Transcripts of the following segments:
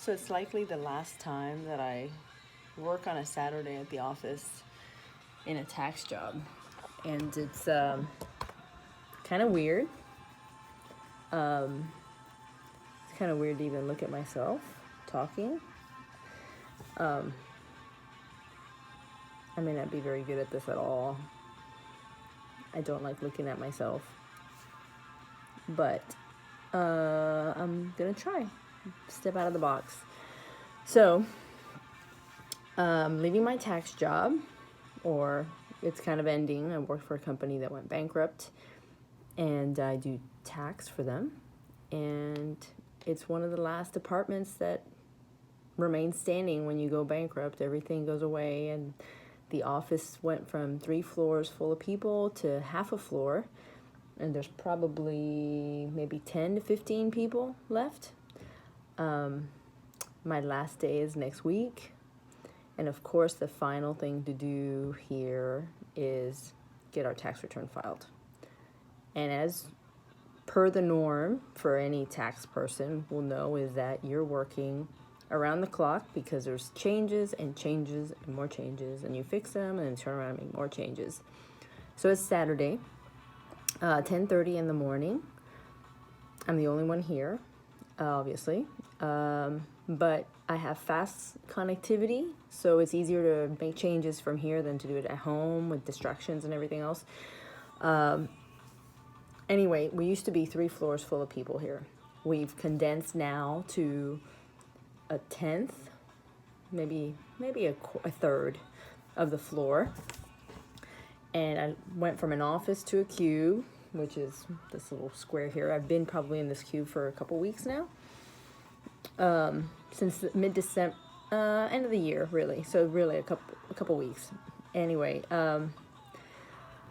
So it's likely the last time that I work on a Saturday at the office in a tax job. And it's kind of weird. It's kind of weird to even look at myself talking. I may not be very good at this at all. I don't like looking at myself. But I'm going to try. Step out of the box. So, leaving my tax job, or it's kind of ending. I work for a company that went bankrupt, and I do tax for them. And it's one of the last departments that remains standing when you go bankrupt. Everything goes away, and the office went from 3 floors full of people to half a floor, and there's probably maybe 10 to 15 people left. My last day is next week, and of course the final thing to do here is get our tax return filed. And as per the norm for any tax person will know, is that you're working around the clock because there's changes and changes and more changes, and you fix them and then turn around and make more changes. So it's Saturday, 10:30 in the morning. I'm the only one here, obviously, but I have fast connectivity, so it's easier to make changes from here than to do it at home with distractions and everything else. Anyway, we used to be 3 floors full of people here. We've condensed now to a tenth, maybe a third of the floor. And I went from an office to a cube, which is this little square here. I've been probably in this cube for a couple weeks now, since mid-December, end of the year, really. So really a couple weeks. Anyway,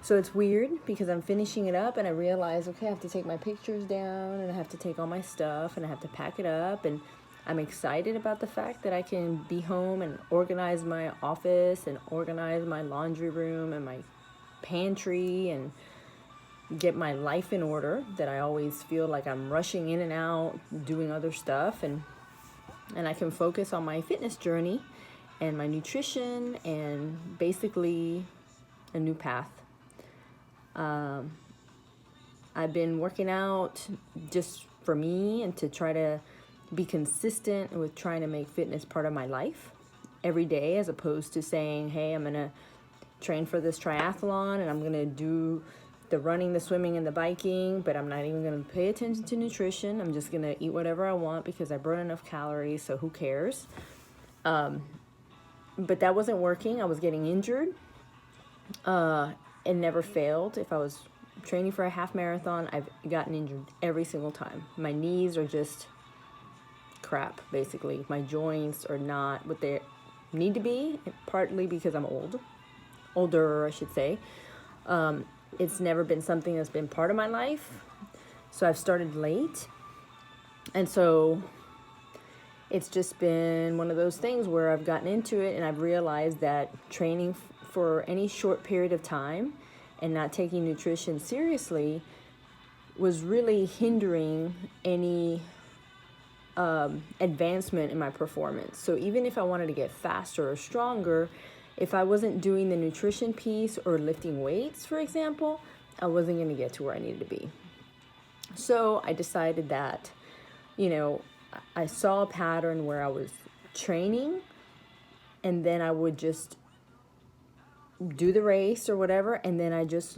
so it's weird because I'm finishing it up and I realize, okay, I have to take my pictures down and I have to take all my stuff and I have to pack it up, and I'm excited about the fact that I can be home and organize my office and organize my laundry room and my pantry and get my life in order, that I always feel like I'm rushing in and out doing other stuff, and I can focus on my fitness journey and my nutrition and basically a new path. I've been working out just for me and to try to be consistent with trying to make fitness part of my life every day, as opposed to saying, hey, I'm going to train for this triathlon and I'm going to do the running, the swimming, and the biking, but I'm not even going to pay attention to nutrition. I'm just going to eat whatever I want because I burn enough calories, so who cares? But that wasn't working. I was getting injured. It never failed. If I was training for a half marathon, I've gotten injured every single time. My knees are just crap, basically. My joints are not what they need to be, partly because I'm older, I should say. It's never been something that's been part of my life, so I've started late, and so it's just been one of those things where I've gotten into it and I've realized that training for any short period of time and not taking nutrition seriously was really hindering any advancement in my performance. So even if I wanted to get faster or stronger, if I wasn't doing the nutrition piece or lifting weights, for example, I wasn't going to get to where I needed to be. So I decided that, I saw a pattern where I was training and then I would just do the race or whatever, and then I just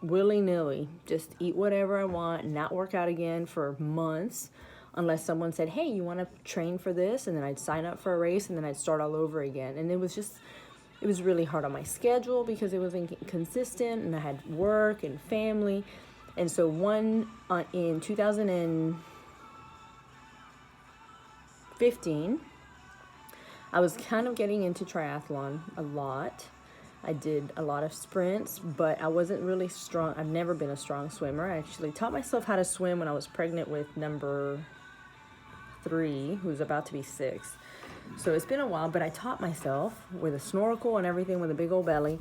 willy-nilly just eat whatever I want and not work out again for months, unless someone said, hey, you want to train for this? And then I'd sign up for a race and then I'd start all over again. And it was really hard on my schedule because it was inconsistent and I had work and family. And so in 2015, I was kind of getting into triathlon a lot. I did a lot of sprints, but I wasn't really strong. I've never been a strong swimmer. I actually taught myself how to swim when I was pregnant with number 3, who's about to be 6. So it's been a while, but I taught myself with a snorkel and everything, with a big old belly,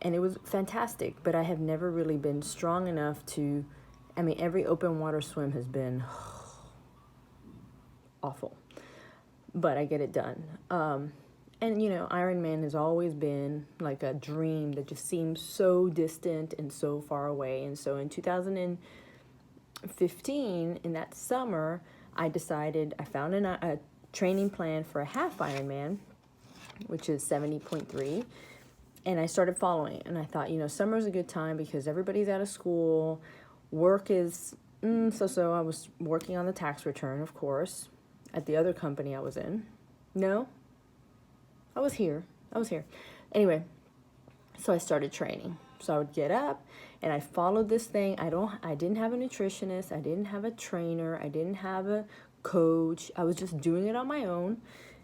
and it was fantastic. But I have never really been strong enough to, every open water swim has been awful, but I get it done. And Ironman has always been like a dream that just seems so distant and so far away. And so in 2015, in that summer, I found a training plan for a half Ironman, which is 70.3. And I started following it. And I thought, summer's a good time because everybody's out of school. Work is so. I was working on the tax return, of course, at the other company I was in. No? I was here. Anyway, so I started training. So I would get up and I followed this thing. I didn't have a nutritionist. I didn't have a trainer. I didn't have a coach. I was just doing it on my own.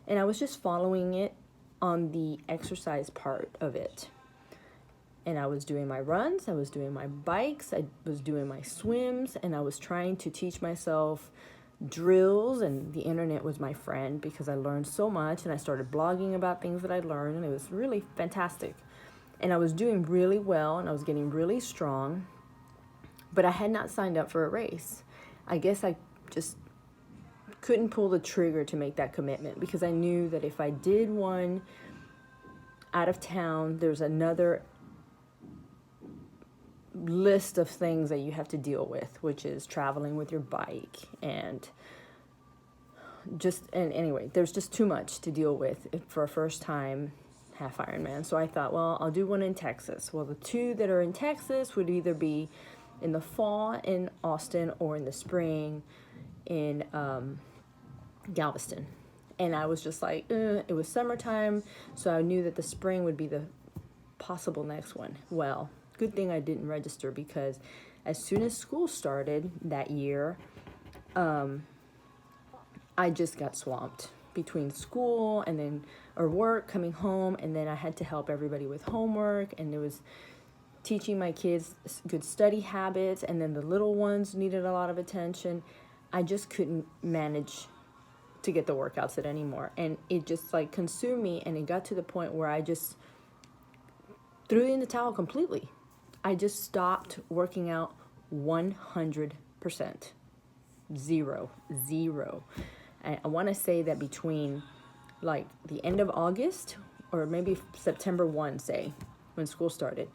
And I was just following it on the exercise part of it. And I was doing my runs. I was doing my bikes. I was doing my swims. And I was trying to teach myself drills, and the internet was my friend because I learned so much, and I started blogging about things that I learned, and it was really fantastic. And I was doing really well, and I was getting really strong, but I had not signed up for a race. I guess I just couldn't pull the trigger to make that commitment because I knew that if I did one out of town, there's another list of things that you have to deal with, which is traveling with your bike and anyway, there's just too much to deal with for a first time half Ironman. So I thought, well, I'll do one in Texas. Well, the two that are in Texas would either be in the fall in Austin or in the spring in Galveston. And I was just like, it was summertime, so I knew that the spring would be the possible next one. Well, good thing I didn't register because as soon as school started that year, I just got swamped between school or work, coming home, and then I had to help everybody with homework, and it was teaching my kids good study habits, and then the little ones needed a lot of attention. I just couldn't manage to get the workouts in anymore, and it just consumed me, and it got to the point where I just threw in the towel completely. I just stopped working out 100%. Zero. I want to say that between the end of August or maybe September 1, say, when school started,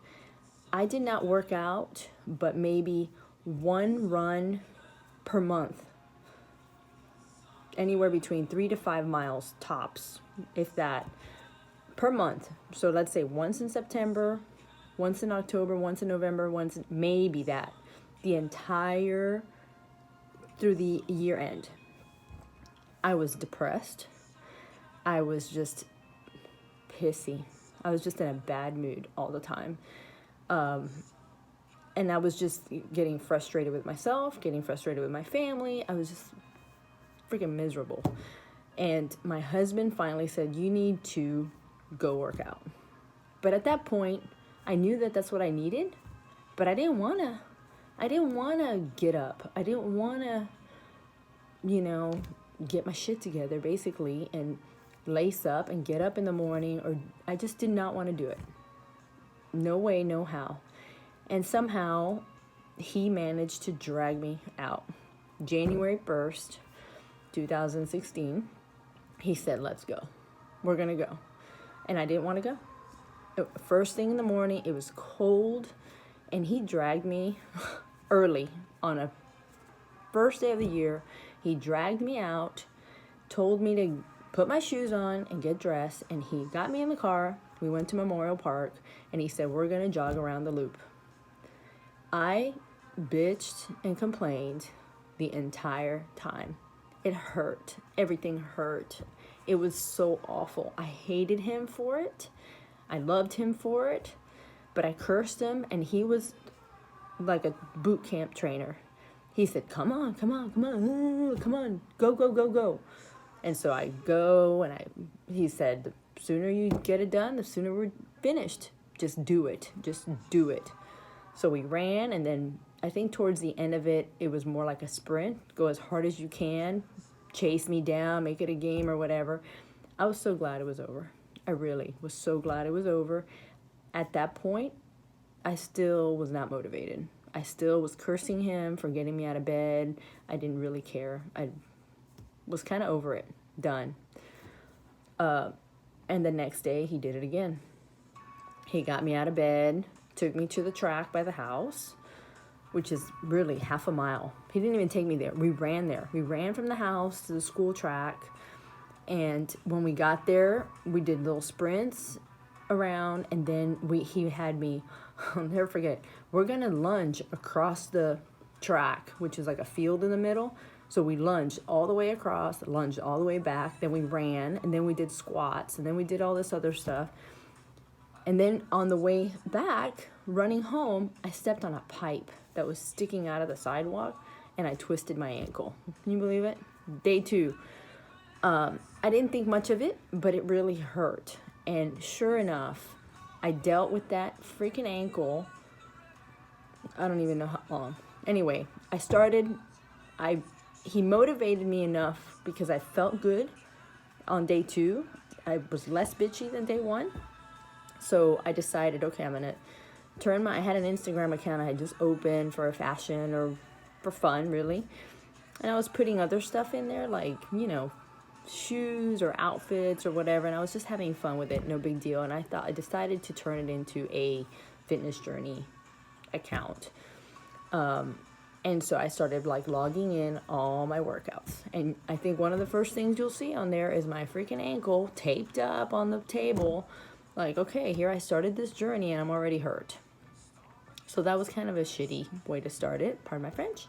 I did not work out but maybe one run per month. Anywhere between 3 to 5 miles tops, if that, per month. So let's say once in September, once in October, once in November, maybe that. Through the year end. I was depressed. I was just pissy. I was just in a bad mood all the time. And I was just getting frustrated with myself, getting frustrated with my family. I was just freaking miserable. And my husband finally said, you need to go work out. But at that point, I knew that that's what I needed, but I didn't want to get up. I didn't want to, get my shit together basically and lace up and get up in the morning, or I just did not want to do it. No way, no how. And somehow he managed to drag me out. January 1st, 2016, he said, let's go. We're going to go. And I didn't want to go. First thing in the morning, it was cold, and he dragged me early on a first day of the year. He dragged me out, told me to put my shoes on and get dressed, and he got me in the car. We went to Memorial Park, and he said, we're going to jog around the loop. I bitched and complained the entire time. It hurt. Everything hurt. It was so awful. I hated him for it. I loved him for it, but I cursed him, and he was like a boot camp trainer. He said, come on, go. And so I go, and he said, the sooner you get it done, the sooner we're finished. Just do it. So we ran, and then I think towards the end of it, it was more like a sprint. Go as hard as you can, chase me down, make it a game or whatever. I was so glad it was over. I really was so glad it was over. At that point, I still was not motivated. I still was cursing him for getting me out of bed. I didn't really care. was kind of over it, done. And the next day he did it again. He got me out of bed, took me to the track by the house, which is really half a mile. He didn't even take me there. We ran there. We ran from the house to the school track. And when we got there, we did little sprints around. And then he had me, I'll never forget, we're going to lunge across the track, which is like a field in the middle. So we lunged all the way across, lunged all the way back. Then we ran, and then we did squats. And then we did all this other stuff. And then on the way back, running home, I stepped on a pipe that was sticking out of the sidewalk, and I twisted my ankle. Can you believe it? Day 2. I didn't think much of it, but it really hurt. And sure enough, I dealt with that freaking ankle. I don't even know how long. Anyway, he motivated me enough because I felt good on day 2. I was less bitchy than day 1. So I decided, okay, I'm going to I had an Instagram account I had just opened for fashion or for fun, really. And I was putting other stuff in there, like, shoes or outfits or whatever. And I was just having fun with it, no big deal. And I decided to turn it into a fitness journey account. And so I started logging in all my workouts. And I think one of the first things you'll see on there is my freaking ankle taped up on the table. Okay, here I started this journey and I'm already hurt. So that was kind of a shitty way to start it, pardon my French.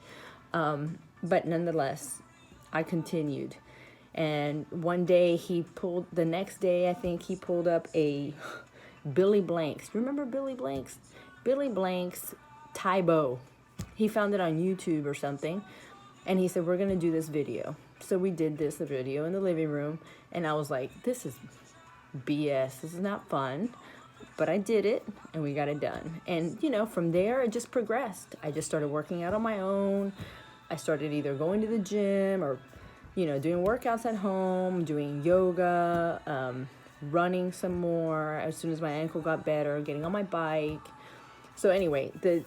But nonetheless, I continued. And one day the next day I think he pulled up a Billy Blanks. Remember Billy Blanks? Billy Blanks Tae Bo. He found it on YouTube or something. And he said, we're going to do this video. So we did the video in the living room. And I was like, this is BS. This is not fun. But I did it, and we got it done. And, from there, it just progressed. I just started working out on my own. I started either going to the gym or, doing workouts at home, doing yoga, running some more as soon as my ankle got better, getting on my bike. So anyway, the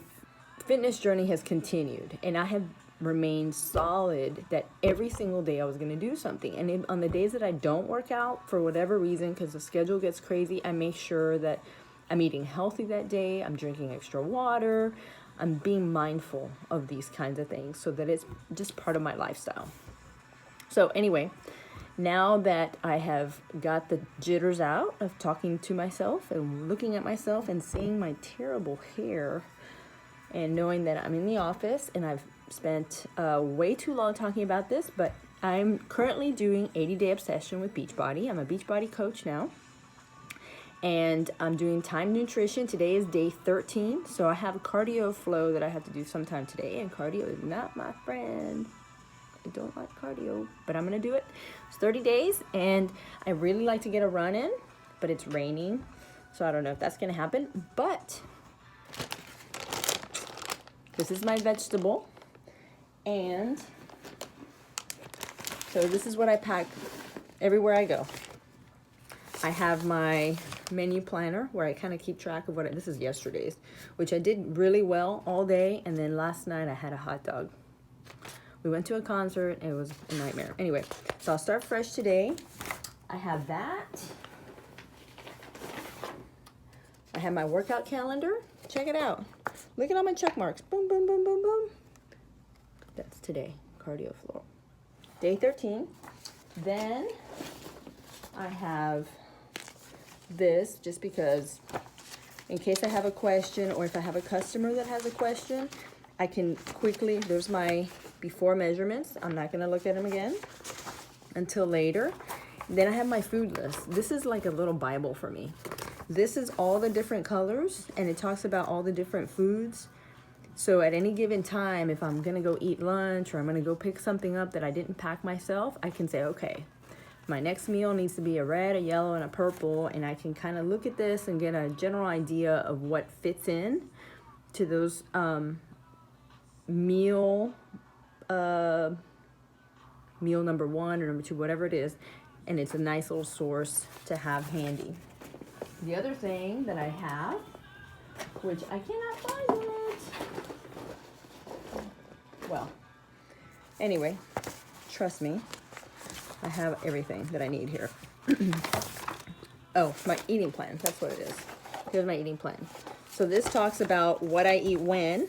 fitness journey has continued, and I have remained solid that every single day I was going to do something. And on the days that I don't work out for whatever reason, because the schedule gets crazy, I make sure that I'm eating healthy that day. I'm drinking extra water. I'm being mindful of these kinds of things so that it's just part of my lifestyle. So anyway, now that I have got the jitters out of talking to myself and looking at myself and seeing my terrible hair and knowing that I'm in the office and I've spent way too long talking about this, but I'm currently doing 80-day obsession with Beachbody. I'm a Beachbody coach now, and I'm doing timed nutrition. Today is day 13, so I have a cardio flow that I have to do sometime today, and cardio is not my friend. I don't like cardio, but I'm going to do it. It's 30 days, and I really like to get a run in, but it's raining, so I don't know if that's going to happen, but this is my vegetable. And so this is what I pack everywhere I go. I have my menu planner where I kind of keep track of this is yesterday's, which I did really well all day. And then last night I had a hot dog. We went to a concert. It was a nightmare. Anyway, so I'll start fresh today. I have that. I have my workout calendar. Check it out. Look at all my check marks. Boom, boom, boom, boom, boom. That's today, cardio floor. Day 13. Then I have this just because in case I have a question or if I have a customer that has a question, I can quickly, there's my before measurements. I'm not going to look at them again until later. Then I have my food list. This is like a little Bible for me. This is all the different colors, and it talks about all the different foods. So at any given time, if I'm going to go eat lunch or I'm going to go pick something up that I didn't pack myself, I can say, okay, my next meal needs to be a red, a yellow, and a purple. And I can kind of look at this and get a general idea of what fits in to those meal number 1 or number 2, whatever it is. And it's a nice little source to have handy. The other thing that I have, which I cannot find it. Well, anyway, trust me. I have everything that I need here. Oh, my eating plan. That's what it is. Here's my eating plan. So this talks about what I eat when.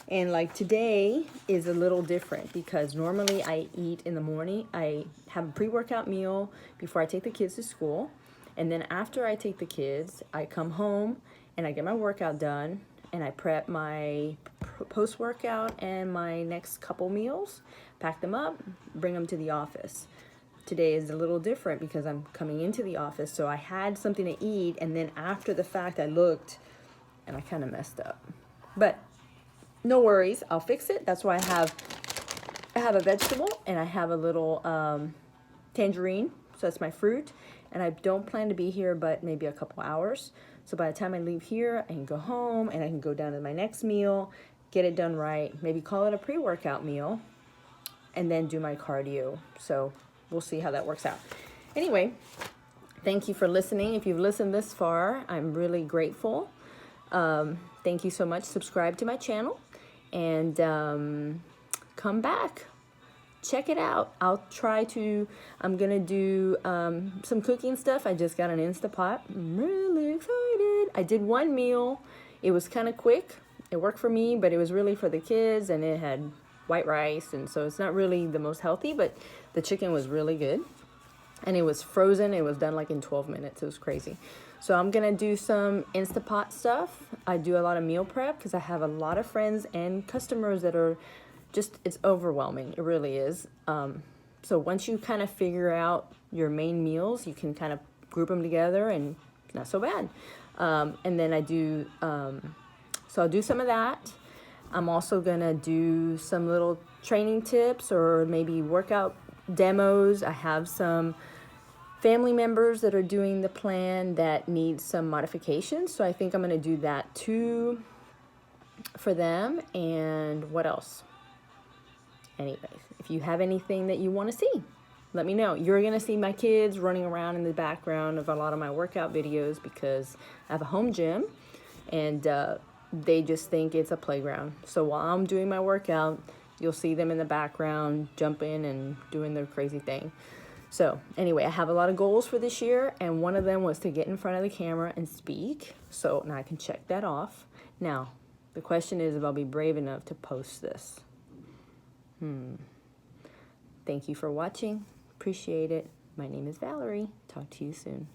And like today is a little different because normally I eat in the morning. I have a pre-workout meal before I take the kids to school. And then after I take the kids, I come home and I get my workout done and I prep my post-workout and my next couple meals, pack them up, bring them to the office. Today is a little different because I'm coming into the office, so I had something to eat, and then after the fact I looked and I kind of messed up. But no worries, I'll fix it. That's why I have a vegetable and I have a little tangerine, so that's my fruit. And I don't plan to be here but maybe a couple hours. So by the time I leave here, I can go home and I can go down to my next meal, get it done right, maybe call it a pre-workout meal, and then do my cardio. So we'll see how that works out. Anyway, thank you for listening. If you've listened this far, I'm really grateful. Thank you so much. Subscribe to my channel and come back. Check it out. I'm going to do some cooking stuff. I just got an Instapot. I'm really excited. I did one meal. It was kind of quick. It worked for me, but it was really for the kids, and it had white rice, and so it's not really the most healthy, but the chicken was really good. And it was frozen. It was done like in 12 minutes. It was crazy. So I'm going to do some Instapot stuff. I do a lot of meal prep because I have a lot of friends and customers that are just, it's overwhelming. It really is. So once you kind of figure out your main meals, you can kind of group them together and it's not so bad. And then I do, so I'll do some of that. I'm also going to do some little training tips or maybe workout demos. I have some family members that are doing the plan that need some modifications. So I think I'm going to do that too for them. And what else? Anyways, if you have anything that you want to see, let me know. You're going to see my kids running around in the background of a lot of my workout videos because I have a home gym and they just think it's a playground. So while I'm doing my workout, you'll see them in the background jumping and doing their crazy thing. So anyway, I have a lot of goals for this year, and one of them was to get in front of the camera and speak. So now I can check that off. Now, the question is if I'll be brave enough to post this. Thank you for watching. Appreciate it. My name is Valerie. Talk to you soon.